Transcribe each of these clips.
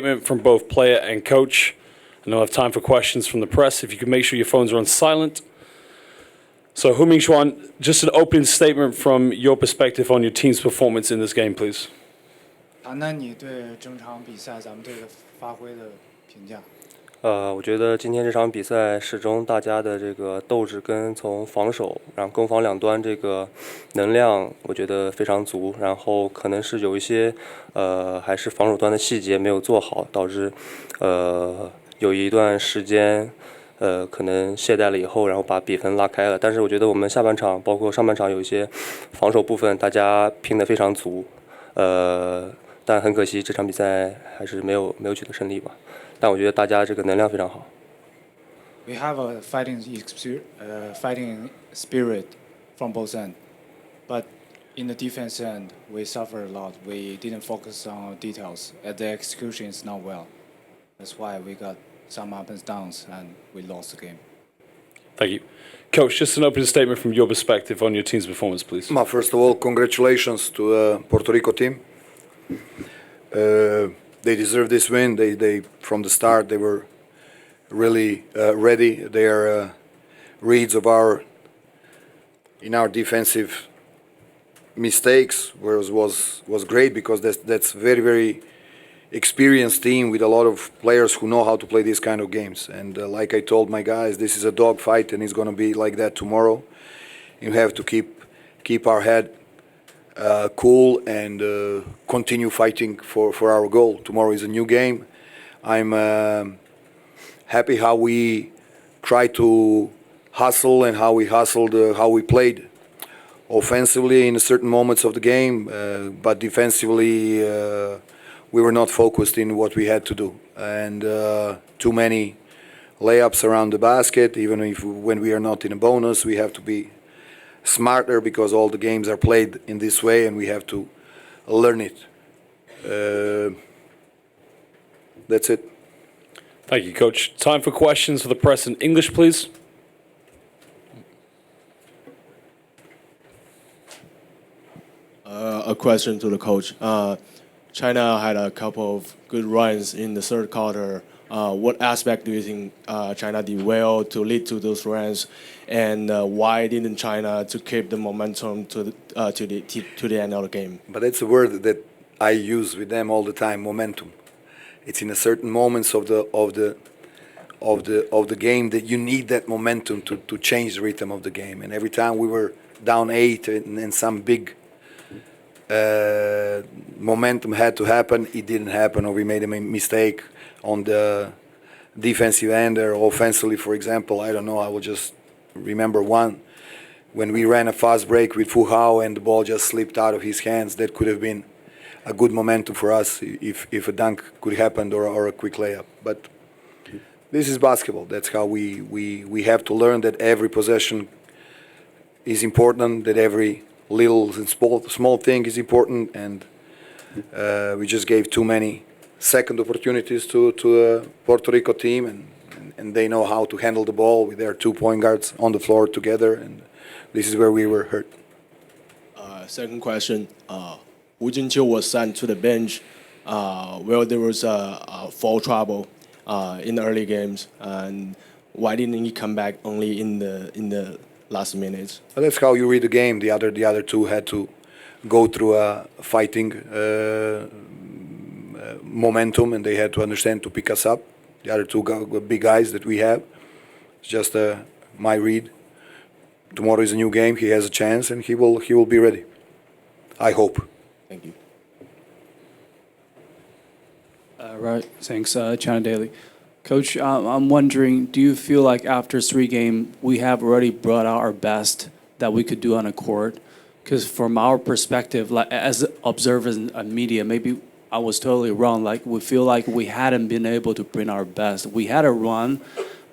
Statement from both player and coach. And I'll have time for questions from the press. If you could make sure your phones are on silent. So, Mingxuan, just an opening statement from your perspective on your team's performance in this game, please. 谈谈你对整场比赛咱们队的发挥的评价。我觉得今天这场比赛始终大家的这个斗志跟从防守，然后攻防两端这个能量，我觉得非常足。然后可能是有一些还是防守端的细节没有做好，导致有一段时间可能懈怠了以后，然后把比分拉开了。但是我觉得我们下半场包括上半场有一些防守部分，大家拼得非常足。但很可惜这场比赛还是没有取得胜利吧。但我觉得大家这个能量非常好。We have a fighting spirit from both ends, but in the defense end, we suffered a lot. We didn't focus on details, and the execution is not well. That's why we got some ups and downs, and we lost the game. Thank you. Coach, just an opening statement from your perspective on your team's performance, please. First of all, congratulations to the Puerto Rico team. They deserve this win. They from the start they were really ready. Their reads of our defensive mistakes was great because that's very experienced team with a lot of players who know how to play these kind of games. And like I told my guys, this is a dog fight and it's going to be like that tomorrow. You have to keep our head cool and continue fighting for our goal. Tomorrow is a new game. I'm happy how we try to hustle and how we hustled, how we played offensively in certain moments of the game, but defensively we were not focused in what we had to do. And too many layups around the basket, even when we are not in a bonus, we have to be smarter because all the games are played in this way and we have to learn it. That's it. Thank you, Coach. Time for questions for the press in English, please. A question to the coach. China had a couple of good runs in the third quarter. What aspect do you think China did well to lead to those runs, and why didn't China to keep the momentum to the end of the game? But that's a word that I use with them all the time. Momentum. It's in a certain moments of the game that you need that momentum to change the rhythm of the game. And every time we were down 8 and some big momentum had to happen, it didn't happen, or we made a mistake on the defensive end or offensively, for example. I don't know, I will just remember one when we ran a fast break with Fu Hao and the ball just slipped out of his hands. That could have been a good momentum for us if a dunk could happen or a quick layup. But this is basketball. That's how we have to learn that every possession is important, that every little and small thing is important, and we just gave too many second opportunities to a Puerto Rico team, and they know how to handle the ball with their 2 point guards on the floor together, and this is where we were hurt. Second question. Wu Jinqiu was sent to the bench where there was foul trouble in the early games, and why didn't he come back only in the last minutes? Well, that's how you read the game. The other two had to go through a fighting momentum, and they had to understand to pick us up. The other two big guys that we have. It's just my read. Tomorrow is a new game. He has a chance, and he will be ready. I hope. Thank you. Right. Thanks, China Daily. Coach, I'm wondering, do you feel like after 3 games, we have already brought out our best that we could do on a court? Because from our perspective, like as observers and media, maybe I was totally wrong. Like we feel like we hadn't been able to bring our best. We had a run,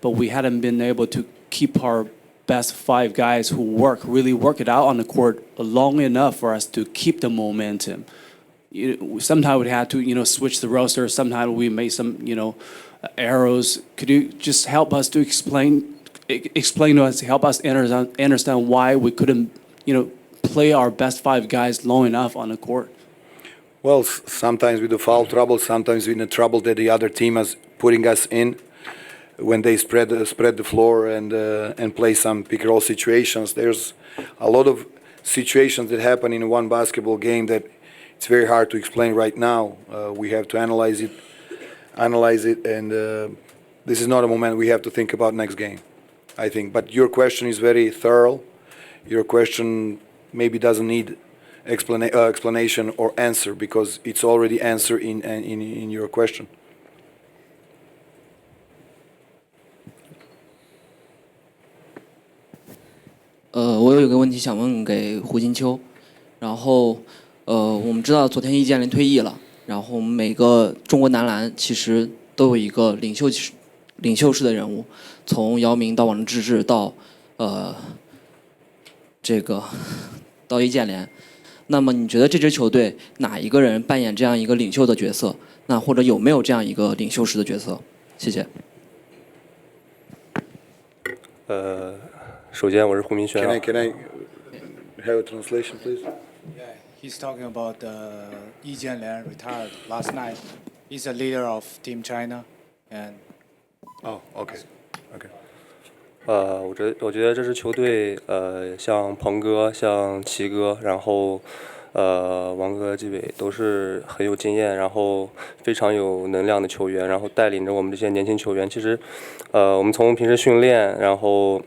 but we hadn't been able to keep our best 5 guys who really work it out on the court long enough for us to keep the momentum. Sometimes we had to, switch the roster. Sometimes we made some, arrows. Could you just help us to explain to us, help us understand why we couldn't, play our best 5 guys long enough on the court? Well, sometimes with the foul trouble, sometimes with the trouble that the other team is putting us in when they spread the floor and play some pick and roll situations. There's a lot of situations that happen in one basketball game that it's very hard to explain right now. We have to analyze it, and this is not a moment we have to think about next game, I think. But your question is very thorough. Your question maybe doesn't need explanation or answer because it's already answered in your question. 我有一个问题想问给胡金秋，然后我们知道昨天易建联退役了，然后我们每个中国男篮其实都有一个领袖式的人物，从姚明到王治郅到到易建联。那么你觉得这支球队哪一个人扮演这样一个领袖的角色？那或者有没有这样一个领袖式的角色？谢谢。首先我是胡明轩。Can I have a translation, please? Yeah, he's talking about Yi Jianlian retired last night. He's a leader of Team China, and Oh, okay. Okay. 我觉得这支球队，像鹏哥、像齐哥，然后王哥、季伟都是很有经验，然后非常有能量的球员，然后带领着我们这些年轻球员。其实，我们从平时训练，然后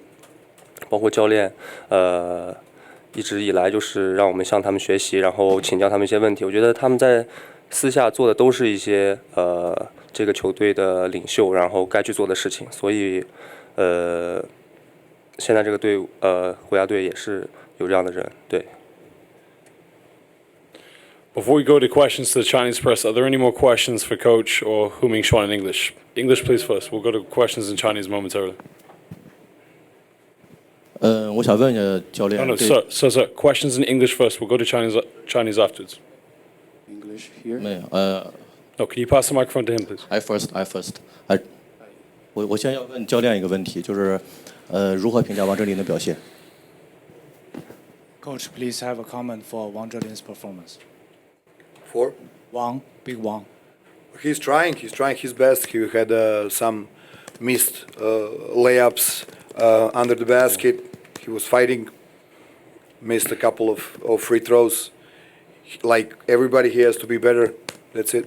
包括教练，一直以来就是让我们向他们学习，然后请教他们一些问题。我觉得他们在私下做的都是一些这个球队的领袖，然后该去做的事情。所以现在这个队国家队也是有这样的人，对。Before we go to questions to the Chinese press, are there any more questions for Coach or Hu Mingxuan in English? English, please, first. We'll go to questions in Chinese momentarily. 我想问一下教练。No, sir. Questions in English first. We'll go to Chinese afterwards. English here. 没有No, can you pass the microphone to him, please? I first。我先要问教练一个问题，就是如何评价王哲林的表现 Coach, please have a comment for Wang Zhelin's performance. For? Big Wang. He's trying his best. He had some missed layups under the basket. He was fighting, missed a couple of free throws. Like everybody, he has to be better. That's it.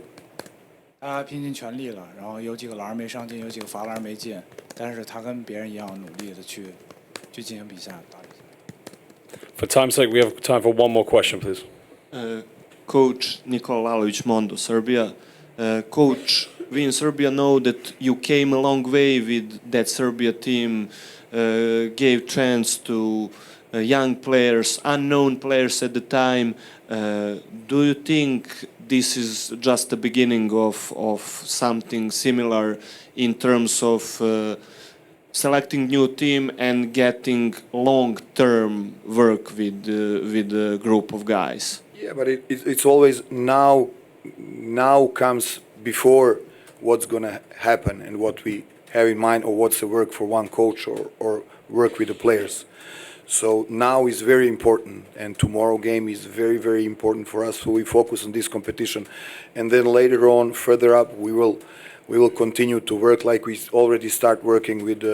他拼尽全力了，然后有几个篮没上进，有几个罚篮没进，但是他跟别人一样努力的去进行比赛，打比赛。For time's sake, we have time for one more question, please. Coach Nikola Lalovic Mondo, Serbia. Coach, we in Serbia know that you came a long way with that Serbia team, gave chance to young players, unknown players at the time. Do you think this is just the beginning of something similar in terms of selecting new team and getting long-term work with a group of guys? Yeah, but it's always now comes before what's going to happen and what we have in mind or what's the work for one coach or work with the players. So now is very important, and tomorrow game is very, very important for us. So we focus on this competition, and then later on, further up, we will continue to work like we already start working with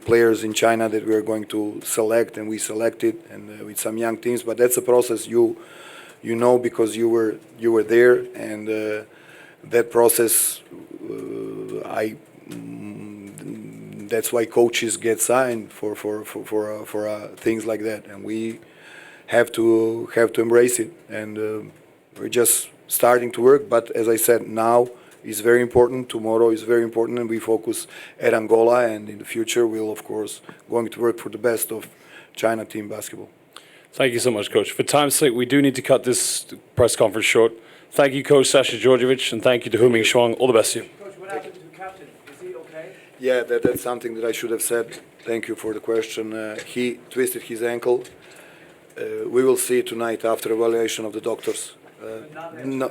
players in China that we are going to select, and we selected, and with some young teams. But that's a process you know because you were there, and that process that's why coaches get signed for things like that, and we have to embrace it. And we're just starting to work. But as I said, now is very important. Tomorrow is very important, and we focus at Angola. And in the future, we'll of course going to work for the best of China team basketball. Thank you so much, Coach. For time's sake, we do need to cut this press conference short. Thank you, Coach Sasha Djordjevic, and thank you to Hu Mingxuan. All the best to you. Coach, what happened to the captain? Is he okay? Yeah, that's something that I should have said. Thank you for the question. He twisted his ankle. We will see tonight after evaluation of the doctors. No.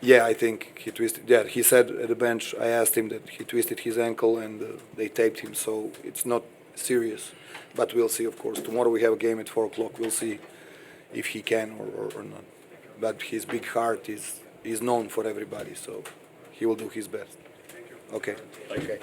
Yeah, I think he twisted. Yeah, he said at the bench. I asked him that he twisted his ankle and they taped him, so it's not serious. But we'll see, of course. Tomorrow we have a game at 4 o'clock. We'll see if he can or not. but his big heart is known for everybody. So he will do his best. Okay. Thank you. Okay.